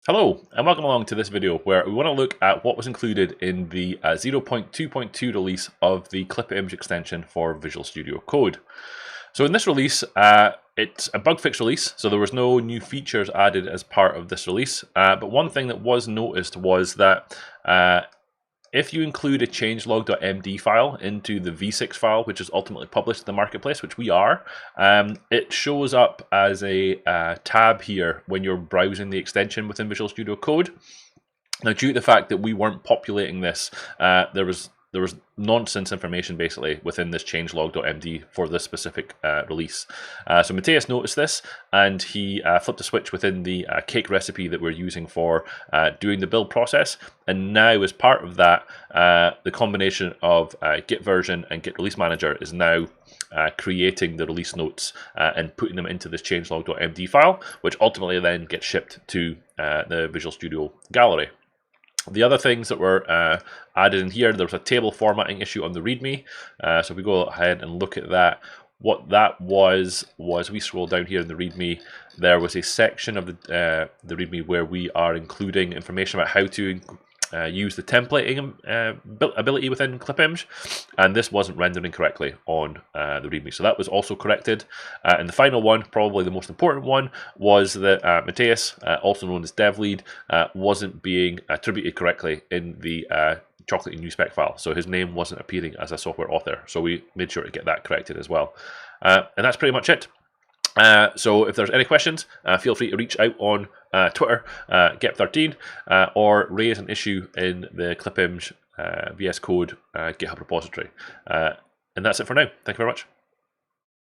Hello and welcome along to this video where we want to look at what was included in the 0.2.2 release of the ClipImg extension for Visual Studio Code. So in this release, it's a bug fix release, so there was no new features added as part of this release, but one thing that was noticed was that if you include a changelog.md file into the v6 file, which is ultimately published to the marketplace, which we are, it shows up as a tab here when you're browsing the extension within Visual Studio Code. Now, due to the fact that we weren't populating this, there was nonsense information basically within this changelog.md for this specific release. So Matthias noticed this and he flipped a switch within the cake recipe that we're using for doing the build process. And now, as part of that, the combination of Git version and Git release manager is now creating the release notes and putting them into this changelog.md file, which ultimately then gets shipped to the Visual Studio gallery. The other things that were added in here, there was a table formatting issue on the README. So if we go ahead and look at that, what that was we scroll down here in the README, there was a section of the README where we are including information about how to use the templating ability within ClipImg, and this wasn't rendering correctly on the README. So that was also corrected. And the final one, probably the most important one, was that Matthias, also known as dev lead, wasn't being attributed correctly in the Chocolate new spec file. So his name wasn't appearing as a software author. So we made sure to get that corrected as well. And that's pretty much it. So if there's any questions, feel free to reach out on Twitter, Get13, or raise an issue in the ClipImg VsCode GitHub repository. And that's it for now. Thank you very much.